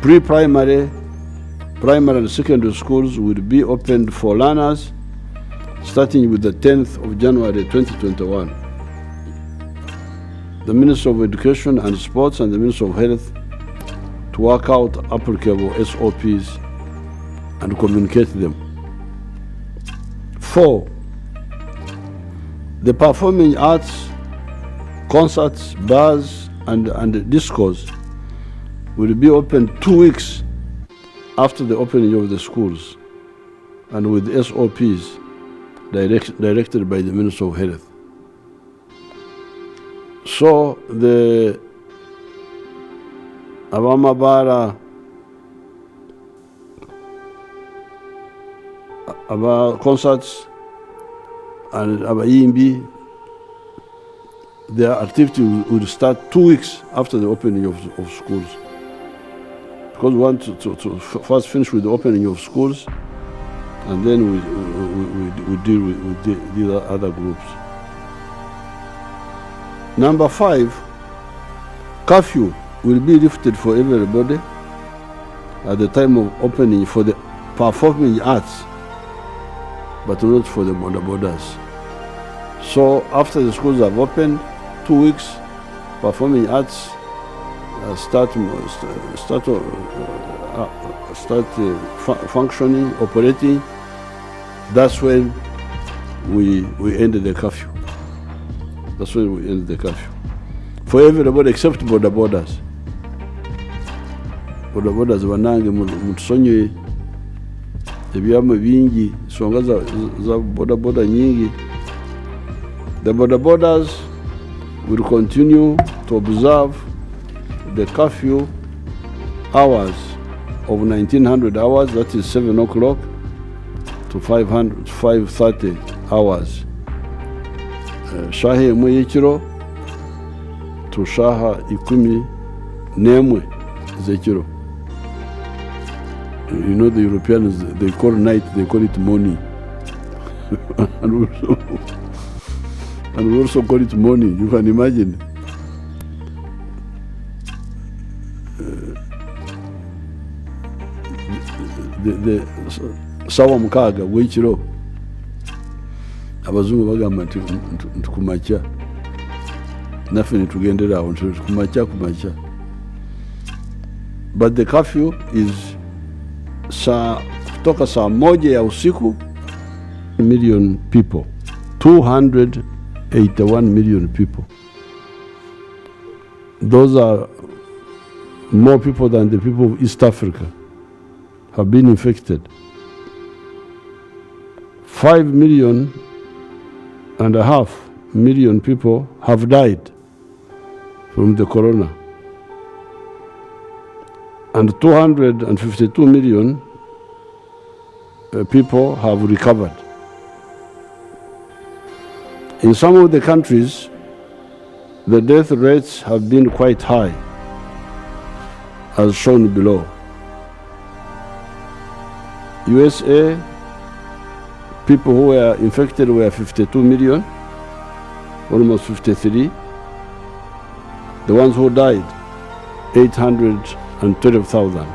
Pre-primary, primary and secondary schools will be opened for learners starting with the 10th of January 2021. The Minister of Education and Sports and the Minister of Health to work out applicable SOPs and communicate them. 4. The performing arts, concerts, bars, and discos will be open 2 weeks after the opening of the schools and with SOPs directed by the Minister of Health. So the abamabara aba concerts and abayimbi, their activity will start 2 weeks after the opening of schools, because we want to first finish with the opening of schools, and then we deal with the other groups. Number 5, curfew will be lifted for everybody at the time of opening for the performing arts, but not for the Boda Bodas. So after the schools have opened, 2 weeks, performing arts start functioning, operating. That's when we end the curfew. That's when we end the curfew. For everybody except Boda Bodas. Boda Bodas wanange mutusonye ebyama bingi songa za Boda Boda nyingi. The Boda Bodas will continue to observe the curfew hours of 1900 hours, that is 7 o'clock to 5:30 hours. Shaha emwe y'ekiro to shaha 11 z'ekiro. You know the Europeans, they call night, they call it morning. And we also call it morning, you can imagine. The sawa mukaga w'ekiro abazungu bagamba nti kumacha naffe nitugendera awo kumacha. But the curfew is kutoka saa 1 ya usiku. Million people, 281 million people. Those are more people than the people of East Africa have been infected. 5.5 million people have died from the corona, and 252 million people have recovered. In some of the countries, the death rates have been quite high, as shown below. USA, people who were infected were 52 million, almost 53. The ones who died, 812,000.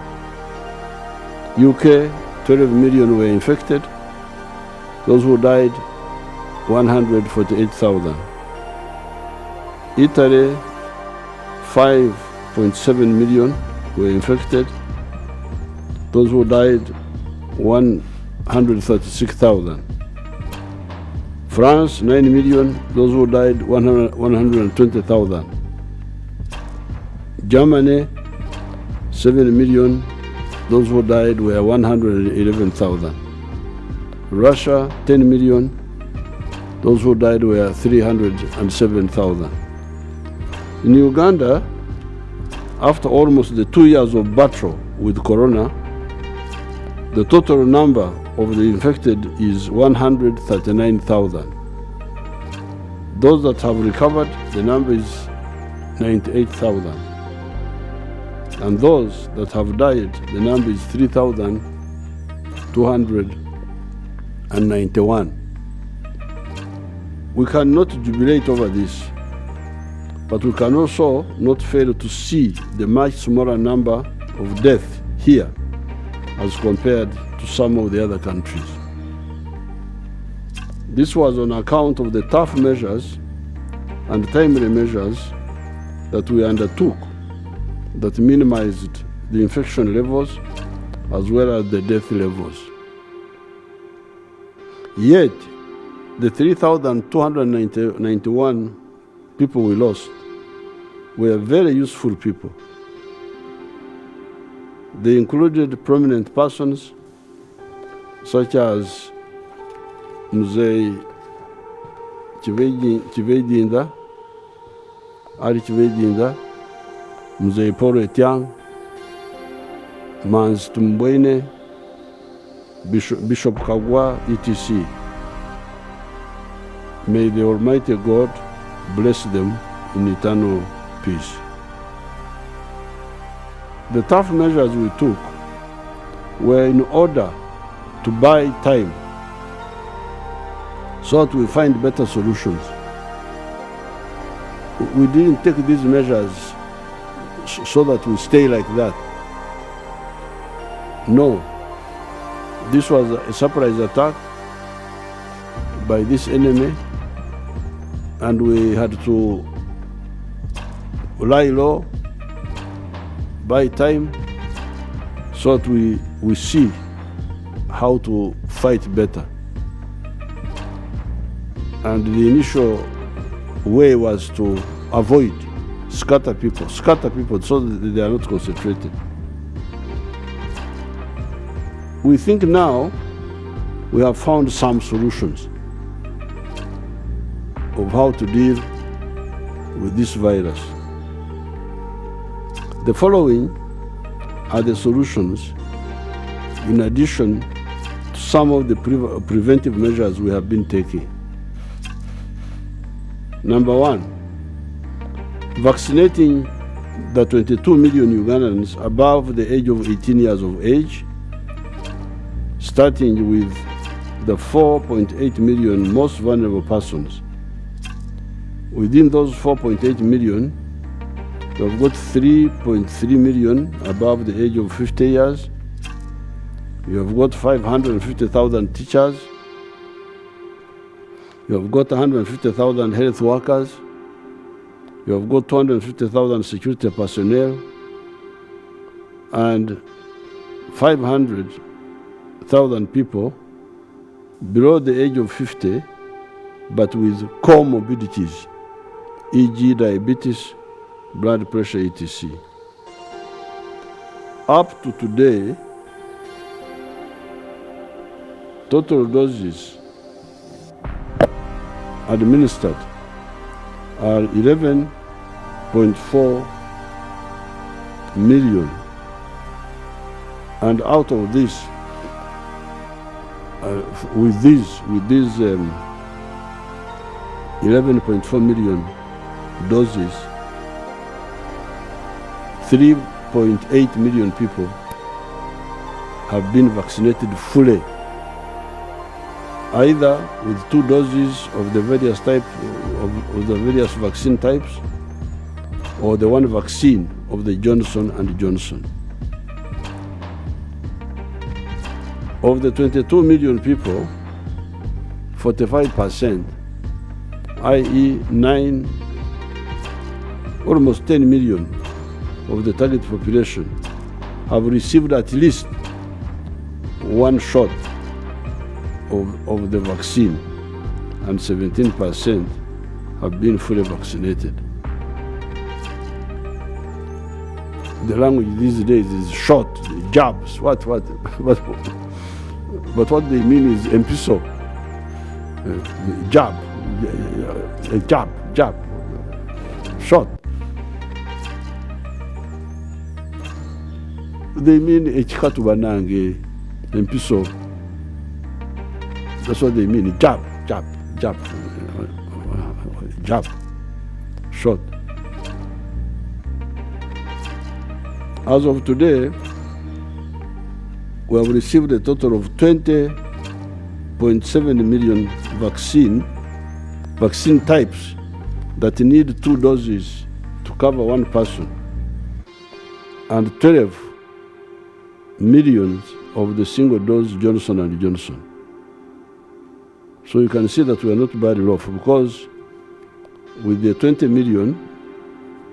UK, 12 million were infected. Those who died, 148,000. Italy, 5.7 million were infected. Those who died, 136,000. France, 9 million. Those who died, 120,000. Germany, 7 million. Those who died were 111,000. Russia, 10 million. Those who died were 307,000. In Uganda, after almost the 2 years of battle with corona, the total number of the infected is 139,000. Those that have recovered, the number is 98,000. And those that have died, the number is 3,291. We cannot jubilate over this, but we can also not fail to see the much smaller number of death here as compared to some of the other countries. This was on account of the tough measures and timely measures that we undertook that minimized the infection levels as well as the death levels. Yet, the 3,291 people we lost were very useful people. They included prominent persons such as Museveni Chivejinda, Ali Chivejinda, Museveni Paul Etiang, Mans Tumbwene, Bishop Kagwa, etc. May the Almighty God bless them in eternal peace. The tough measures we took were in order to buy time so that we find better solutions. We didn't take these measures so that we stay like that. No. This was a surprise attack by this enemy, and we had to lie low, buy time, so that we see how to fight better. And the initial way was to avoid, scatter people so that they are not concentrated. We think now we have found some solutions of how to deal with this virus. The following are the solutions in addition to some of the preventive measures we have been taking. Number one, vaccinating the 22 million Ugandans above the age of 18 years of age, starting with the 4.8 million most vulnerable persons. Within those 4.8 million, we have got 3.3 million above the age of 50 years. You have got 550,000 teachers. You have got 150,000 health workers. You have got 250,000 security personnel and 500,000 people below the age of 50 but with comorbidities, e.g. diabetes, blood pressure, etc. Up to today, total doses administered are 11.4 million. And out of this, with these 11.4 million doses, 3.8 million people have been vaccinated fully, either with 2 doses of the various type of the various vaccine types, or the one vaccine of the Johnson & Johnson. Of the 22 million people, 45%, i.e. almost 10 million of the target population have received at least 1 shot of the vaccine, and 17% have been fully vaccinated. The language these days is shot, jabs, what? But what they mean is empiso, jab, shot. They mean echikatu banange, empiso. That's what they mean, jab, shot. As of today, we have received a total of 20.7 million vaccine types that need 2 doses to cover 1 person, and millions of the single dose Johnson & Johnson. So you can see that we are not badly off, because with the 20 million,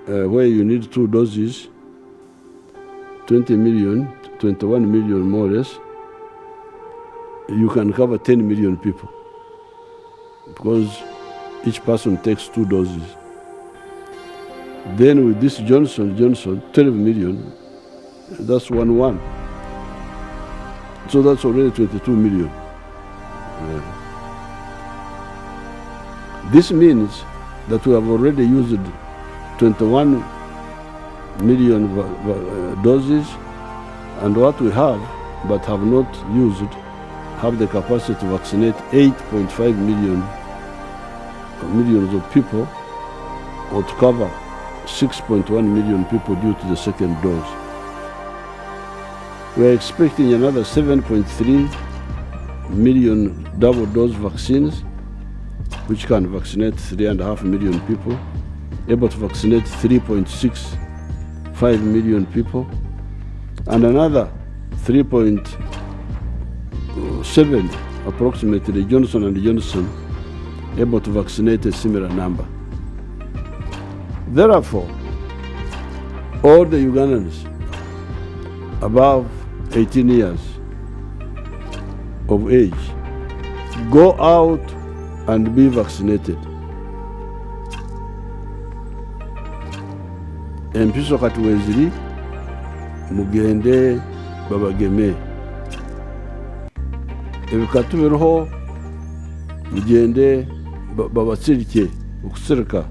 where you need 2 doses, 20 million, 21 million more or less, you can cover 10 million people, because each person takes 2 doses. Then with this Johnson & Johnson, 12 million, that's 1-1. So that's already 22 million. This means that we have already used 21 million doses, and what we have, but have not used, have the capacity to vaccinate 8.5 millions of people, or to cover 6.1 million people due to the second dose. We are expecting another 7.3 million double dose vaccines, which can vaccinate 3.5 million people, able to vaccinate 3.65 million people, and another 3.7 approximately Johnson & Johnson, able to vaccinate a similar number. Therefore, all the Ugandans above 18 years of age, go out and be vaccinated. Empiso kati weziri, mugende babageme. Ebikatu biroho, mugende babasirike, ukusirika.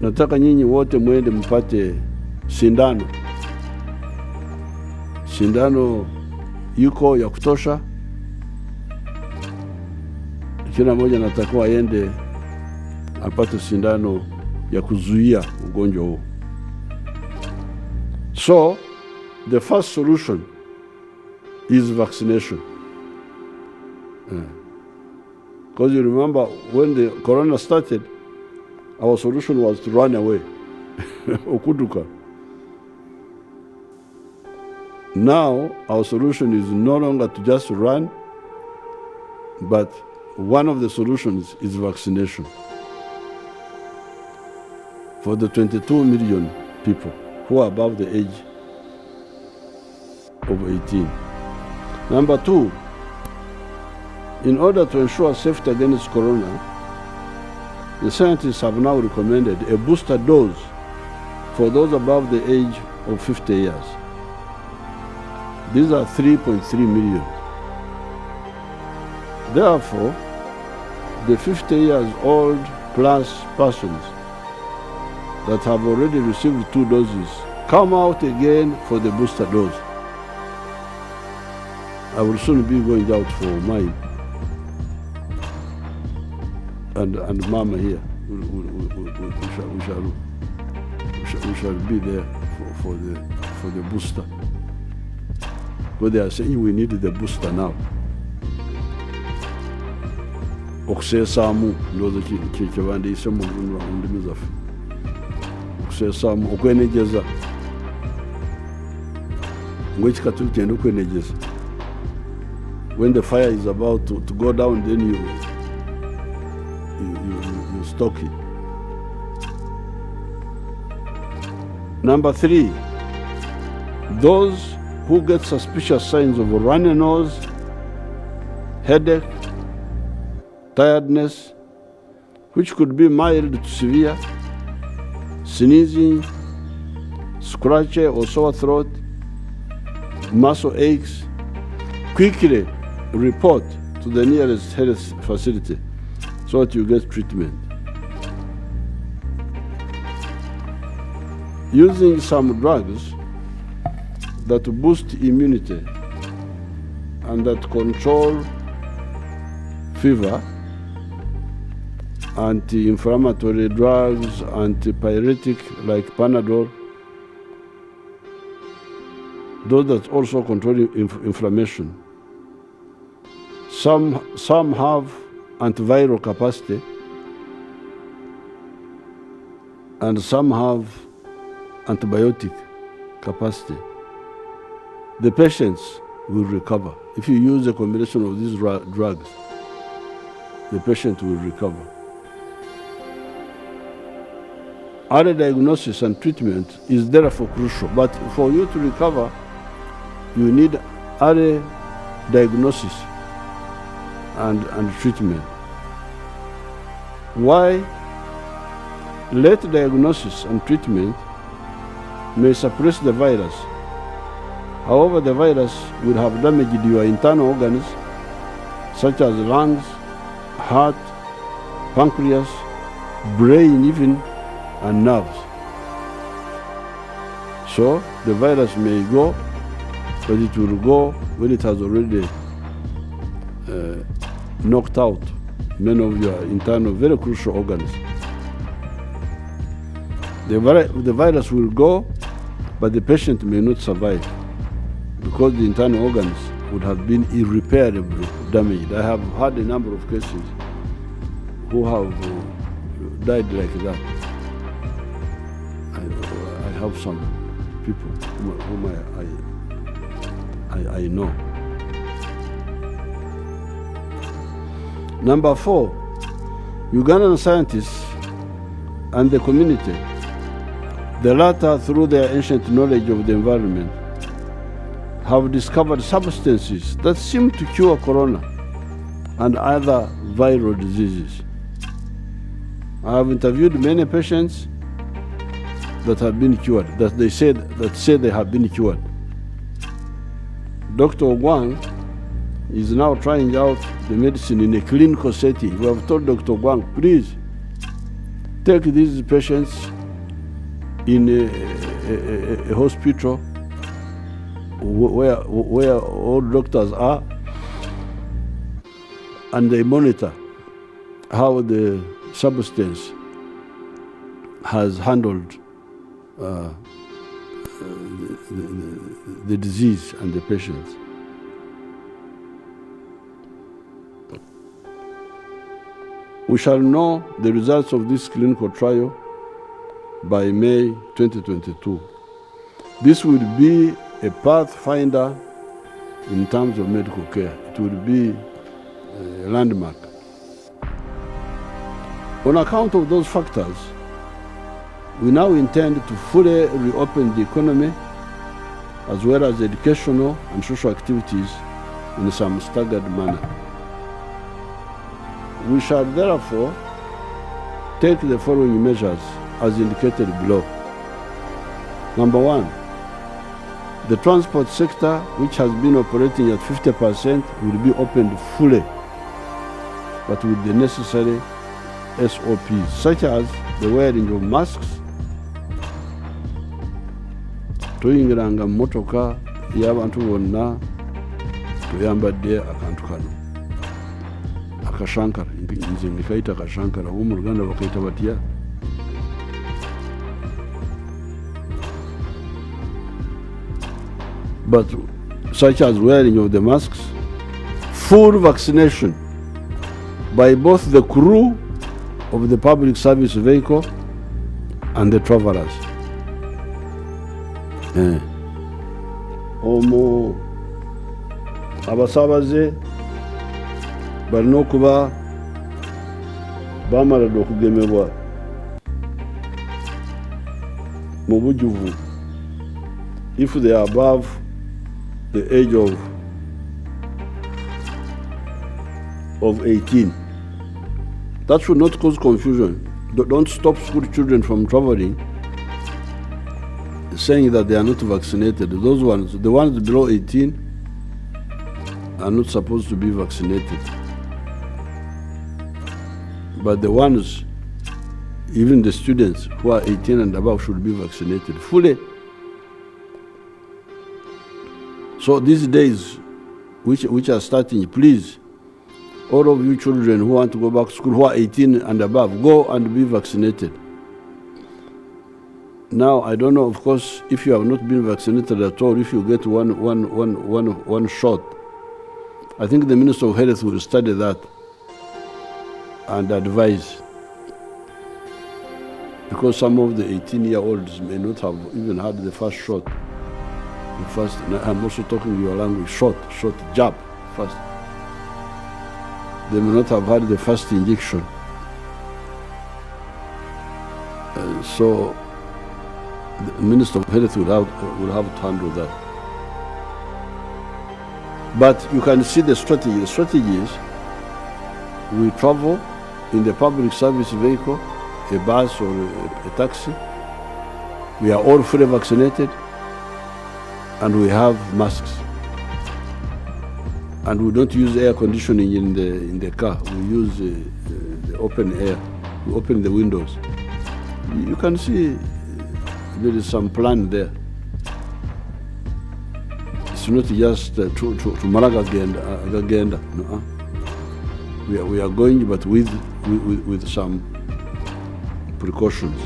Nataka nyinyi wote mwende mpate sindano. Sindano yuko ya kutosha. Kila mmoja natakiwa aende apate sindano ya kuzuia ugonjwa huu. So, the first solution is vaccination. Because you remember when the corona started, our solution was to run away, okuduka. Now, our solution is no longer to just run, but one of the solutions is vaccination for the 22 million people who are above the age of 18. Number 2, in order to ensure safety against corona, the scientists have now recommended a booster dose for those above the age of 50 years. These are 3.3 million. Therefore, the 50 years old plus persons that have already received 2 doses come out again for the booster dose. I will soon be going out for mine. And Mama here, we shall be there for the booster. But they are saying we need the booster now. Okusesamu ndozo kibande isemo ndimi zafe. Okusesamu okwenegeza. Ngwiki katu tendo okwenegeza. When the fire is about to go down, then you stock it. Number 3, those who get suspicious signs of a runny nose, headache, tiredness, which could be mild to severe, sneezing, scratchy or sore throat, muscle aches, quickly report to the nearest health facility so that you get treatment. Using some drugs that boost immunity and that control fever, anti-inflammatory drugs, antipyretic like Panadol, those that also control inflammation. Some have antiviral capacity, and some have antibiotic capacity. The patients will recover. If you use a combination of these drugs, the patient will recover. Early diagnosis and treatment is therefore crucial, but for you to recover, you need early diagnosis and treatment. Why? Late diagnosis and treatment may suppress the virus. However, the virus will have damaged your internal organs, such as lungs, heart, pancreas, brain even, and nerves. So the virus may go, but it will go when it has already knocked out many of your internal, very crucial organs. The virus will go, but the patient may not survive because the internal organs would have been irreparably damaged. I have had a number of cases who have died like that. I have some people whom I know. Number 4, Ugandan scientists and the community, the latter through their ancient knowledge of the environment, have discovered substances that seem to cure corona and other viral diseases. I have interviewed many patients that have been cured, that say they have been cured. Dr. Wang is now trying out the medicine in a clinical setting. We have told Dr. Wang, please take these patients in a hospital where all doctors are, and they monitor how the substance has handled the disease and the patients. We shall know the results of this clinical trial by May 2022. This will be a pathfinder in terms of medical care. It will be a landmark. On account of those factors, we now intend to fully reopen the economy as well as educational and social activities in some staggered manner. We shall therefore take the following measures as indicated below. Number 1, the transport sector, which has been operating at 50%, will be opened fully, but with the necessary SOPs, such as the wearing of masks, tuyingiranga mmotoka y'abantu bonna tuyambadde akantu kano akashankara, nze nkayita akashankara, wo mu Luganda bakayita batya? But such as wearing of the masks, full vaccination by both the crew of the public service vehicle and the travelers. Omwo abasabaze balina okuba bamala okugemebwa mu bujjuvu if they are above the age of 18. That should not cause confusion. Don't stop school children from traveling saying that they are not vaccinated. Those ones, the ones below 18, are not supposed to be vaccinated. But the ones, even the students who are 18 and above, should be vaccinated fully. So these days, which are starting, please, all of you children who want to go back to school, who are 18 and above, go and be vaccinated. Now, I don't know, of course, if you have not been vaccinated at all, if you get one shot, I think the Minister of Health will study that and advise. because some of the 18-year-olds may not have even had the first shot. The first, I'm also talking your language, shot, jab, first. They may not have had the first injection. So the Minister of Health will have to handle that. But you can see the strategy. The strategy is we travel in the public service vehicle, a bus or a taxi. We are all fully vaccinated and we have masks. And we don't use air conditioning in the car. We use the open air. We open the windows. You can see there is some plan there. It's not just to Malaga agenda. No. We are going, but with some precautions.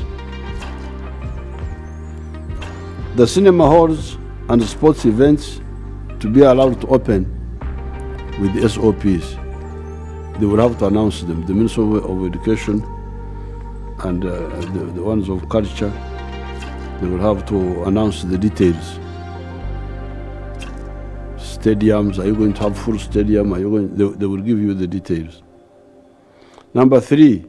The cinema halls and sports events to be allowed to open with the SOPs. They will have to announce them. The Minister of Education and the ones of culture, they will have to announce the details. Stadiums, are you going to have full stadium? They will give you the details. Number 3,